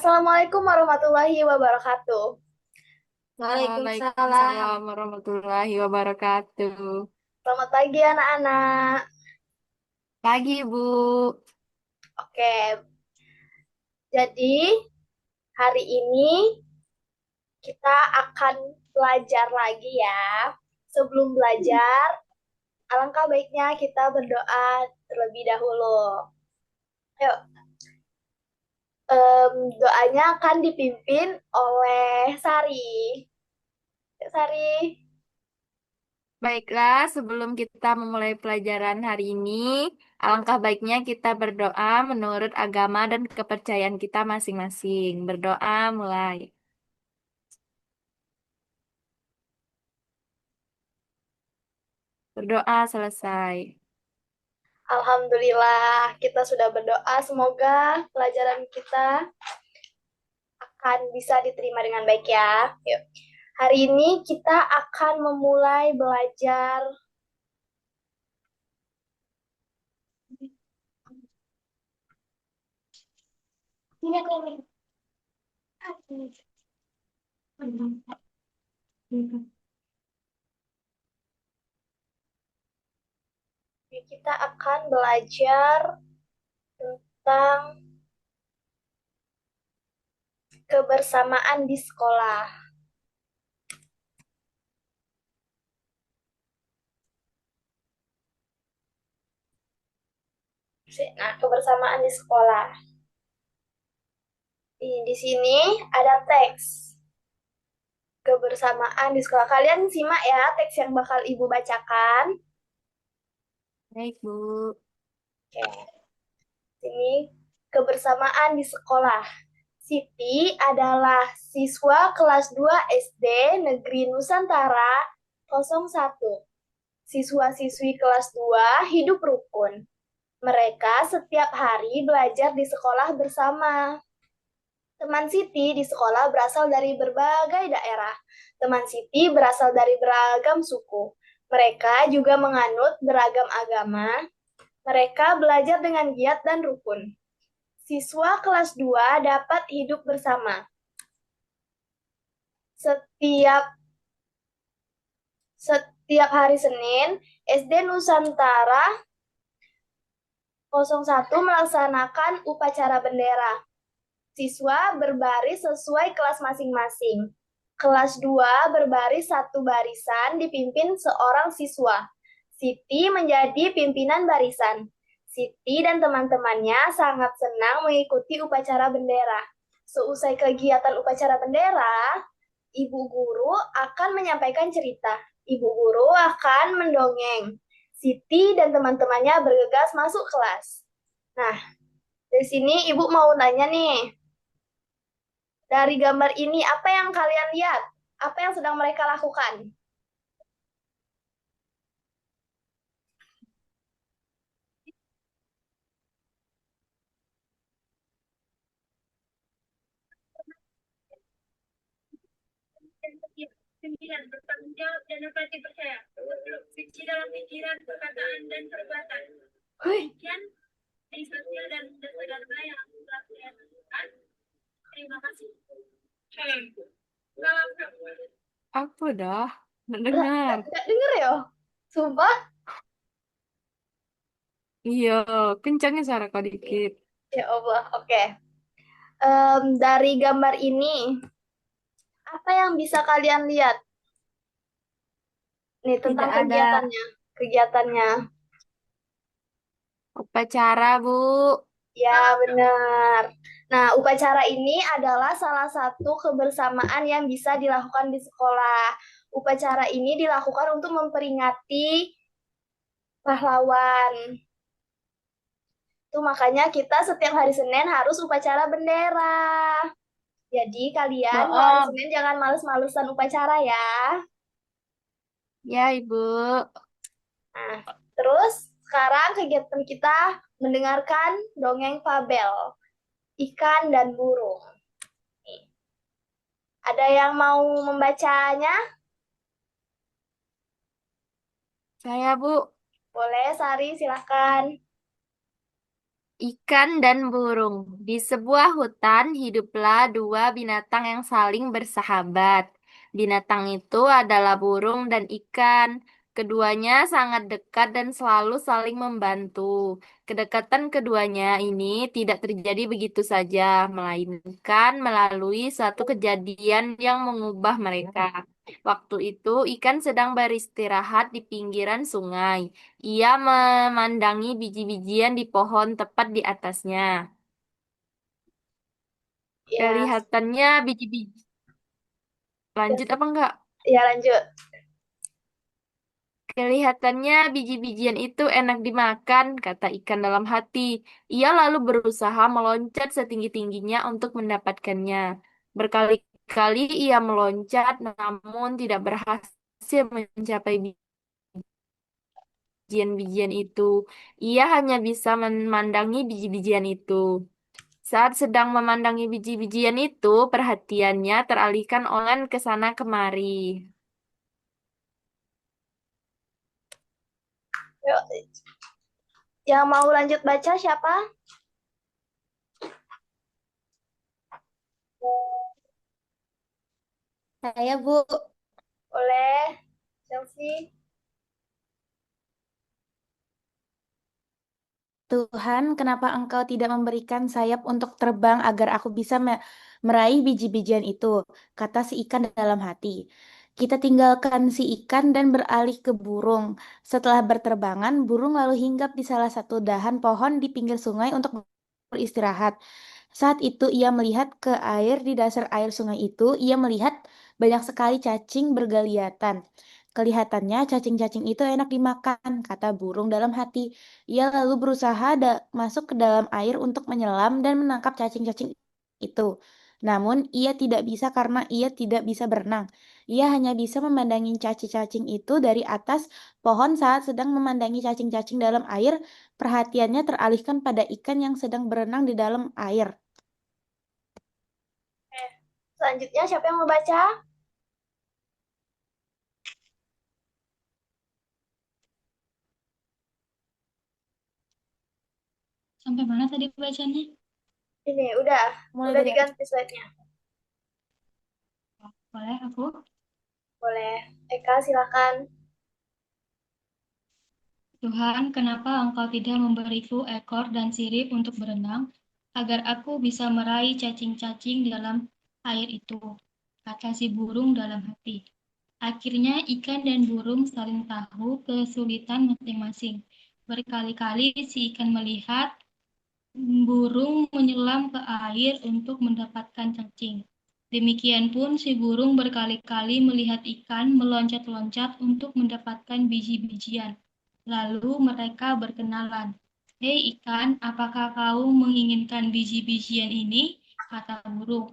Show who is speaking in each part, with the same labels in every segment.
Speaker 1: Assalamualaikum warahmatullahi wabarakatuh.
Speaker 2: Waalaikumsalam
Speaker 1: Waalaikumsalam.
Speaker 2: warahmatullahi wabarakatuh.
Speaker 1: Selamat pagi anak-anak.
Speaker 2: Pagi, Bu.
Speaker 1: Oke, jadi hari ini kita akan belajar lagi ya. Sebelum belajar, alangkah baiknya kita berdoa terlebih dahulu. Yuk, doanya akan dipimpin oleh Sari. Yuk, Sari.
Speaker 2: Baiklah, sebelum kita memulai pelajaran hari ini, alangkah baiknya kita berdoa menurut agama dan kepercayaan kita masing-masing. Berdoa mulai. Berdoa selesai.
Speaker 1: Alhamdulillah, kita sudah berdoa. Semoga pelajaran kita akan bisa diterima dengan baik ya. Yuk. Hari ini kita akan memulai belajar kita akan belajar tentang kebersamaan di sekolah. Nah, kebersamaan di sekolah. Di sini ada teks kebersamaan di sekolah. Kalian simak ya teks yang bakal Ibu bacakan.
Speaker 2: Baik, Bu.
Speaker 1: Oke, sini kebersamaan di sekolah. Siti adalah siswa kelas 2 SD Negeri Nusantara 01. Siswa-siswi kelas 2 hidup rukun. Mereka setiap hari belajar di sekolah bersama. Teman Siti di sekolah berasal dari berbagai daerah. Teman Siti berasal dari beragam suku. Mereka juga menganut beragam agama. Mereka belajar dengan giat dan rukun. Siswa kelas 2 dapat hidup bersama. Setiap setiap hari Senin, SD Nusantara 01 melaksanakan upacara bendera. Siswa berbaris sesuai kelas masing-masing. Kelas 2 berbaris satu barisan dipimpin seorang siswa. Siti menjadi pimpinan barisan. Siti dan teman-temannya sangat senang mengikuti upacara bendera. Seusai kegiatan upacara bendera, ibu guru akan menyampaikan cerita. Ibu guru akan mendongeng. Siti dan teman-temannya bergegas masuk kelas. Nah, dari sini ibu mau nanya nih, dari gambar ini apa yang kalian lihat? Apa yang sedang mereka lakukan?
Speaker 2: Sembilan, bertanggung jawab dan dapat dipercaya. Suci dalam pikiran, perkataan, dan perbuatan.
Speaker 1: Hui,
Speaker 2: Demikian di sosial dan sederhana yang telah saya lakukan. Terima kasih. Salam. Aku dah mendengar.
Speaker 1: nggak denger ya? Sumpah?
Speaker 2: Iya, kencangnya suara kau dikit.
Speaker 1: Ya Allah, oke. Dari gambar ini, apa yang bisa kalian lihat? Nih, tentang
Speaker 2: Tidak ada
Speaker 1: kegiatannya. Kegiatannya.
Speaker 2: upacara, Bu.
Speaker 1: Ya, benar. Nah, upacara ini adalah salah satu kebersamaan yang bisa dilakukan di sekolah. Upacara ini dilakukan untuk memperingati pahlawan. Itu makanya kita setiap hari Senin harus upacara bendera. Jadi kalian kalau hari
Speaker 2: Bohong.
Speaker 1: Senin jangan males-malesan upacara ya.
Speaker 2: Ya, Ibu.
Speaker 1: Nah, terus sekarang kegiatan kita mendengarkan dongeng fabel, ikan dan burung. Nih, ada yang mau membacanya?
Speaker 2: Saya, Bu.
Speaker 1: Boleh, Sari, silakan.
Speaker 2: Ikan dan burung. Di sebuah hutan hiduplah dua binatang yang saling bersahabat. Binatang itu adalah burung dan ikan. Keduanya sangat dekat dan selalu saling membantu. Kedekatan keduanya ini tidak terjadi begitu saja, melainkan melalui suatu kejadian yang mengubah mereka. Waktu itu, ikan sedang beristirahat di pinggiran sungai. Ia memandangi biji-bijian di pohon tepat di atasnya.
Speaker 1: Ya,
Speaker 2: Kelihatannya biji-biji. Lanjut apa enggak?
Speaker 1: ya lanjut.
Speaker 2: Kelihatannya biji-bijian itu enak dimakan, kata ikan dalam hati. Ia lalu berusaha meloncat setinggi-tingginya untuk mendapatkannya. Berkali-kali ia meloncat, namun tidak berhasil mencapai bijian-bijian itu. Ia hanya bisa memandangi biji-bijian itu. Saat sedang memandangi biji-bijian itu, perhatiannya teralihkan oleh ke sana kemari.
Speaker 1: Yuk, yang mau lanjut baca siapa?
Speaker 3: Saya, Bu.
Speaker 1: Boleh, Chelsea.
Speaker 3: Tuhan, kenapa Engkau tidak memberikan sayap untuk terbang agar aku bisa meraih biji-bijian itu? Kata si ikan dalam hati. Kita tinggalkan si ikan dan beralih ke burung. Setelah berterbangan, burung lalu hinggap di salah satu dahan pohon di pinggir sungai untuk beristirahat. Saat itu ia melihat ke air di dasar air sungai itu, ia melihat banyak sekali cacing bergaliatan. Kelihatannya cacing-cacing itu enak dimakan, kata burung dalam hati. Ia lalu berusaha masuk ke dalam air untuk menyelam dan menangkap cacing-cacing itu. Namun ia tidak bisa karena ia tidak bisa berenang. Ia hanya bisa memandangi cacing-cacing itu dari atas pohon saat sedang memandangi cacing-cacing dalam air. Perhatiannya teralihkan pada ikan yang sedang berenang di dalam air.
Speaker 1: Selanjutnya siapa yang mau baca?
Speaker 4: Sampai mana tadi bacanya?
Speaker 1: Ini udah,
Speaker 3: Mulai
Speaker 1: udah
Speaker 3: dari
Speaker 1: diganti slide-nya.
Speaker 4: Boleh aku?
Speaker 1: Boleh. Eka, silakan.
Speaker 4: Tuhan, kenapa Engkau tidak memberiku ekor dan sirip untuk berenang, agar aku bisa meraih cacing-cacing dalam air itu? Kata si burung dalam hati. Akhirnya ikan dan burung saling tahu kesulitan masing-masing. Berkali-kali si ikan melihat burung menyelam ke air untuk mendapatkan cacing. Demikian pun si burung berkali-kali melihat ikan meloncat-loncat untuk mendapatkan biji-bijian. Lalu mereka berkenalan. Hei ikan, apakah kau menginginkan biji-bijian ini? Kata burung.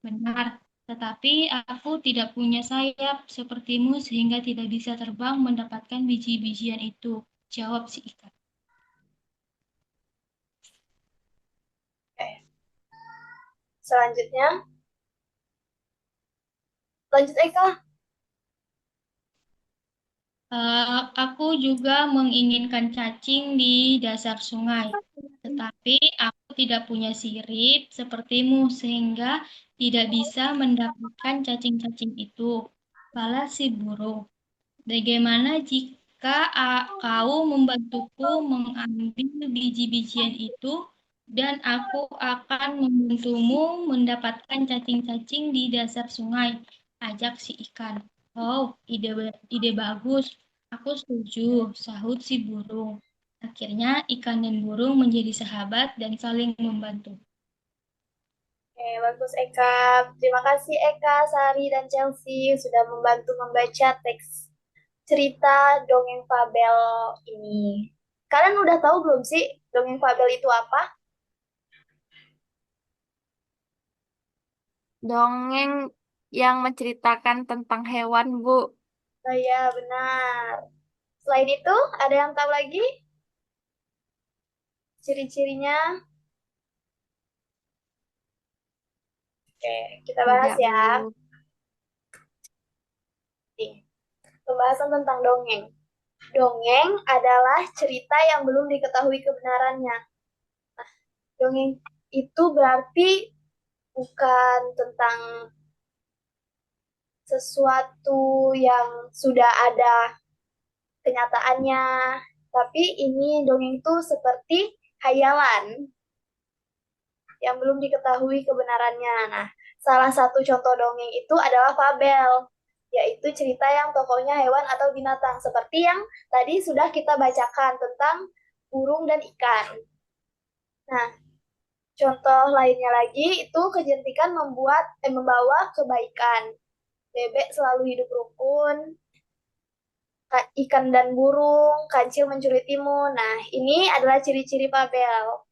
Speaker 4: Benar, tetapi aku tidak punya sayap sepertimu sehingga tidak bisa terbang mendapatkan biji-bijian itu. Jawab si ikan.
Speaker 1: Oke. Selanjutnya, lanjut Eka.
Speaker 4: Aku juga menginginkan cacing di dasar sungai, tetapi aku tidak punya sirip sepertimu sehingga tidak bisa mendapatkan cacing-cacing itu. Balas si burung. Bagaimana jika kau membantuku mengambil biji-bijian itu dan aku akan membantumu mendapatkan cacing-cacing di dasar sungai? Ajak si ikan. Oh, ide bagus. Aku setuju, sahut si burung. Akhirnya ikan dan burung menjadi sahabat dan saling membantu.
Speaker 1: Oke, bagus Eka. Terima kasih Eka, Sari, dan Chelsea sudah membantu membaca teks cerita dongeng fabel ini. Kalian udah tahu belum sih dongeng fabel itu apa?
Speaker 2: Dongeng yang menceritakan tentang hewan, Bu.
Speaker 1: Oh iya, benar. Selain itu, ada yang tahu lagi ciri-cirinya? Oke, kita bahas
Speaker 2: Enggak,
Speaker 1: ya.
Speaker 2: Bu.
Speaker 1: Nih, pembahasan tentang dongeng. Dongeng adalah cerita yang belum diketahui kebenarannya. Dongeng itu berarti bukan tentang sesuatu yang sudah ada kenyataannya, tapi ini dongeng itu seperti hayalan yang belum diketahui kebenarannya. Nah, salah satu contoh dongeng itu adalah fabel, yaitu cerita yang tokohnya hewan atau binatang, seperti yang tadi sudah kita bacakan tentang burung dan ikan. Nah, contoh lainnya lagi itu kecantikan membawa kebaikan. Bebek selalu hidup rukun, ikan dan burung, kancil mencuri timun. Nah, ini adalah ciri-ciri fabel.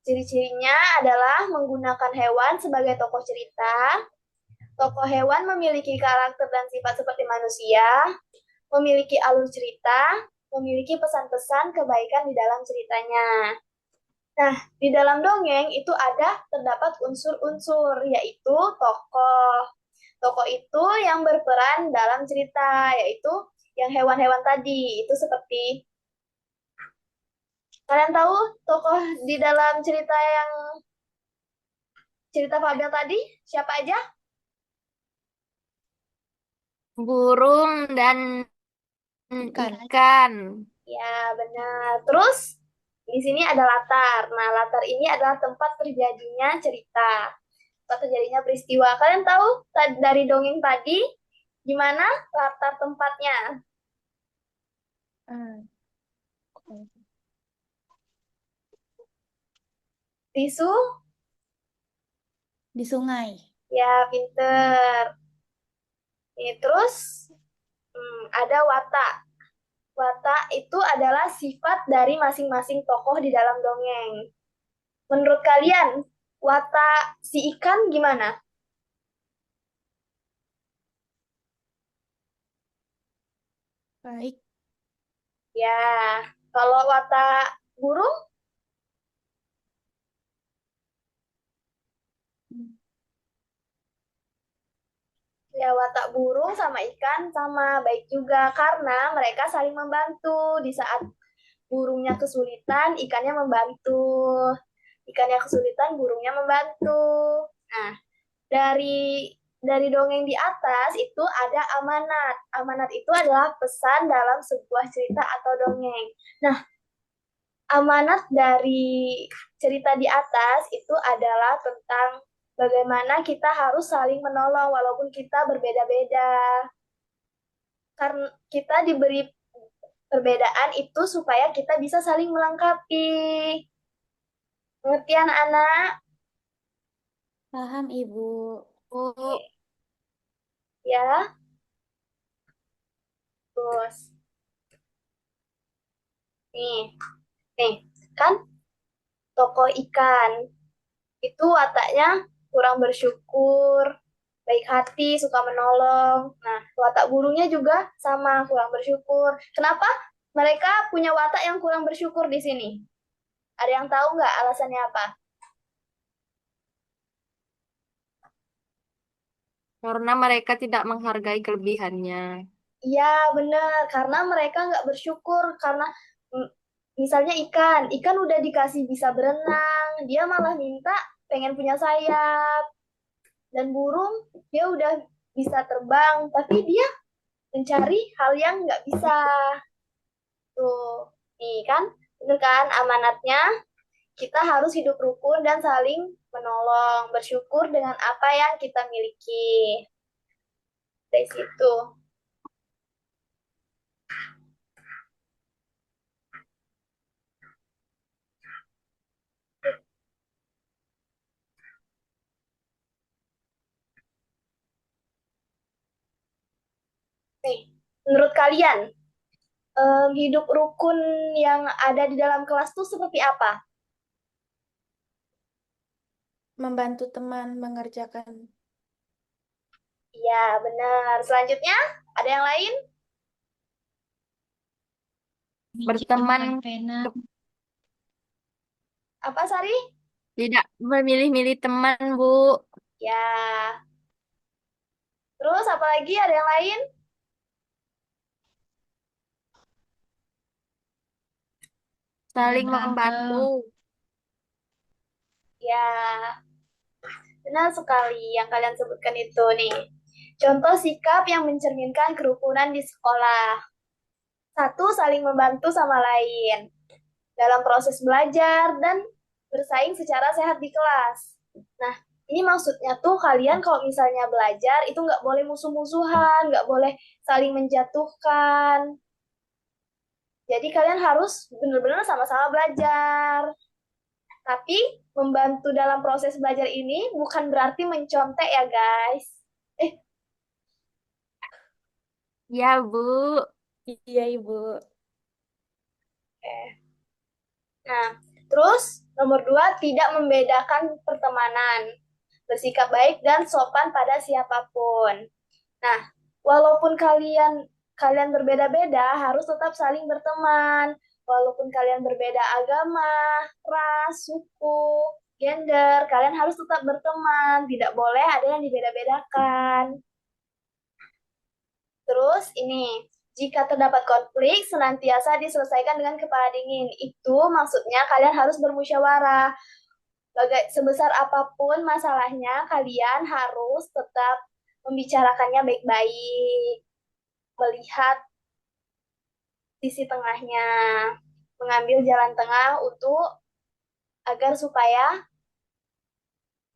Speaker 1: Ciri-cirinya adalah menggunakan hewan sebagai tokoh cerita. Tokoh hewan memiliki karakter dan sifat seperti manusia, memiliki alur cerita, memiliki pesan-pesan kebaikan di dalam ceritanya. Nah, di dalam dongeng itu terdapat unsur-unsur, yaitu tokoh. Tokoh itu yang berperan dalam cerita, yaitu yang hewan-hewan tadi. Itu seperti, kalian tahu tokoh di dalam cerita fabel tadi? Siapa aja?
Speaker 2: Burung dan
Speaker 3: Ikan.
Speaker 2: ikan.
Speaker 1: Ya, benar. Terus, di sini ada latar. Nah, latar ini adalah tempat terjadinya cerita. Tempat terjadinya peristiwa. Kalian tahu dari dongeng tadi, gimana latar tempatnya?
Speaker 3: Ah,
Speaker 1: Tisu?
Speaker 3: di sungai.
Speaker 1: Ya, pinter. Ini terus, ada watak. Watak itu adalah sifat dari masing-masing tokoh di dalam dongeng. Menurut kalian, watak si ikan gimana?
Speaker 3: Baik.
Speaker 1: Ya, kalau watak burung, ya watak burung sama ikan sama baik juga karena mereka saling membantu. Di saat burungnya kesulitan, ikannya membantu. Ikannya kesulitan, burungnya membantu. Nah, dari dongeng di atas itu ada amanat. Amanat itu adalah pesan dalam sebuah cerita atau dongeng. Nah, amanat dari cerita di atas itu adalah tentang bagaimana kita harus saling menolong walaupun kita berbeda-beda. Karena kita diberi perbedaan itu supaya kita bisa saling melengkapi. Ngerti anak-anak?
Speaker 3: Paham, Ibu.
Speaker 2: Bu,
Speaker 1: Ya, terus. Nih, nih, kan tokoh ikan itu wataknya kurang bersyukur, baik hati, suka menolong. Nah, watak burungnya juga sama, kurang bersyukur. Kenapa mereka punya watak yang kurang bersyukur di sini? Ada yang tahu nggak alasannya apa?
Speaker 2: karena mereka tidak menghargai kelebihannya.
Speaker 1: Iya, benar. Karena mereka nggak bersyukur. Karena mm, misalnya ikan udah dikasih bisa berenang, dia malah minta pengen punya sayap. Dan burung, dia udah bisa terbang, tapi dia mencari hal yang nggak bisa. Tuh, nih kan, bener kan amanatnya? Kita harus hidup rukun dan saling menolong, bersyukur dengan apa yang kita miliki. Dari situ. Nih, menurut kalian, hidup rukun yang ada di dalam kelas tuh seperti apa?
Speaker 3: Membantu teman mengerjakan.
Speaker 1: Iya, benar. Selanjutnya, ada yang lain?
Speaker 2: Berteman
Speaker 4: Minjamkan pena.
Speaker 1: Apa, Sari?
Speaker 2: tidak memilih-milih teman, Bu.
Speaker 1: Ya. Terus apa lagi? Ada yang lain?
Speaker 2: Saling
Speaker 4: Tidak berantem.
Speaker 2: membantu.
Speaker 1: Ya, benar sekali yang kalian sebutkan itu nih. Contoh sikap yang mencerminkan kerukunan di sekolah. Satu, saling membantu sama lain dalam proses belajar dan bersaing secara sehat di kelas. Nah, ini maksudnya tuh kalian kalau misalnya belajar itu nggak boleh musuh-musuhan, nggak boleh saling menjatuhkan. Jadi kalian harus benar-benar sama-sama belajar. Tapi membantu dalam proses belajar ini bukan berarti mencontek ya guys. Eh,
Speaker 2: Ya, Bu.
Speaker 3: Iya, Ibu.
Speaker 1: nah, terus nomor dua, tidak membedakan pertemanan. Bersikap baik dan sopan pada siapapun. Nah, walaupun kalian kalian berbeda-beda, harus tetap saling berteman. Walaupun kalian berbeda agama, ras, suku, gender, kalian harus tetap berteman. Tidak boleh ada yang dibeda-bedakan. Terus ini, jika terdapat konflik, senantiasa diselesaikan dengan kepala dingin. Itu maksudnya kalian harus bermusyawarah. Sebesar apapun masalahnya, kalian harus tetap membicarakannya baik-baik, melihat sisi tengahnya, mengambil jalan tengah untuk agar supaya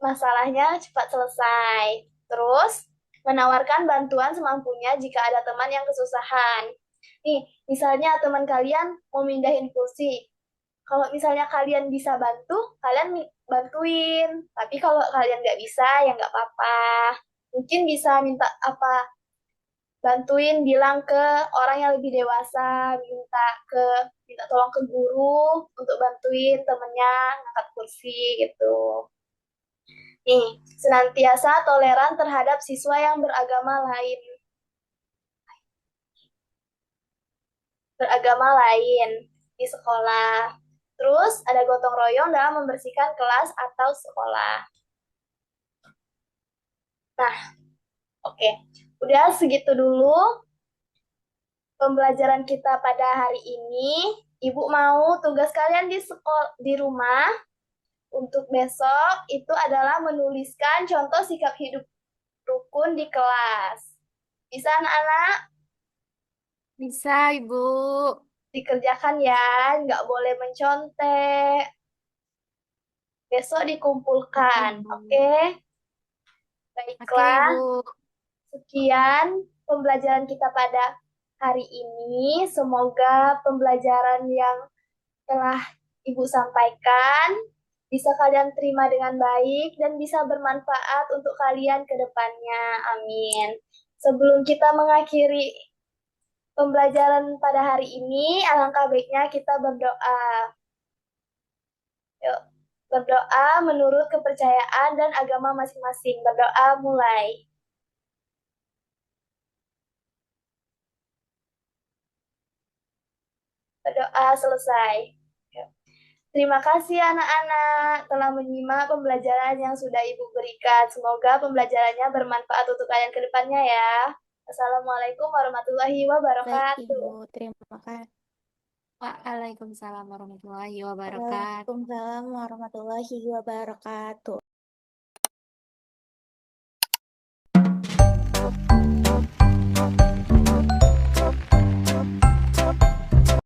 Speaker 1: masalahnya cepat selesai. Terus, menawarkan bantuan semampunya jika ada teman yang kesusahan. Nih, misalnya teman kalian mau mindahin kursi. Kalau misalnya kalian bisa bantu, kalian bantuin. Tapi kalau kalian nggak bisa, ya nggak apa-apa. Mungkin bisa minta apa, bantuin bilang ke orang yang lebih dewasa, minta tolong ke guru untuk bantuin temennya ngangkat kursi gitu. Nih, senantiasa toleran terhadap siswa yang beragama lain di sekolah. Terus ada gotong royong dalam membersihkan kelas atau sekolah. Nah, oke. Udah segitu dulu pembelajaran kita pada hari ini. Ibu mau tugas kalian di rumah untuk besok itu adalah menuliskan contoh sikap hidup rukun di kelas. Bisa anak-anak
Speaker 2: Bisa, Ibu.
Speaker 1: dikerjakan ya, nggak boleh mencontek. Besok
Speaker 2: Oke,
Speaker 1: dikumpulkan,
Speaker 2: Bu.
Speaker 1: oke?
Speaker 2: Oke,
Speaker 1: Baiklah,
Speaker 2: Ibu.
Speaker 1: sekian pembelajaran kita pada hari ini. Semoga pembelajaran yang telah Ibu sampaikan bisa kalian terima dengan baik dan bisa bermanfaat untuk kalian ke depannya. Amin. Sebelum kita mengakhiri pembelajaran pada hari ini, alangkah baiknya kita berdoa. Yuk, berdoa menurut kepercayaan dan agama masing-masing. Berdoa mulai. Berdoa selesai. Yuk. Terima kasih anak-anak telah menyimak pembelajaran yang sudah Ibu berikan. Semoga pembelajarannya bermanfaat untuk kalian ke depannya ya. Assalamualaikum warahmatullahi
Speaker 3: Baik,
Speaker 1: wabarakatuh.
Speaker 3: Ibu. Terima kasih.
Speaker 2: Waalaikumsalam warahmatullahi wabarakatuh.
Speaker 3: Waalaikumsalam warahmatullahi wabarakatuh.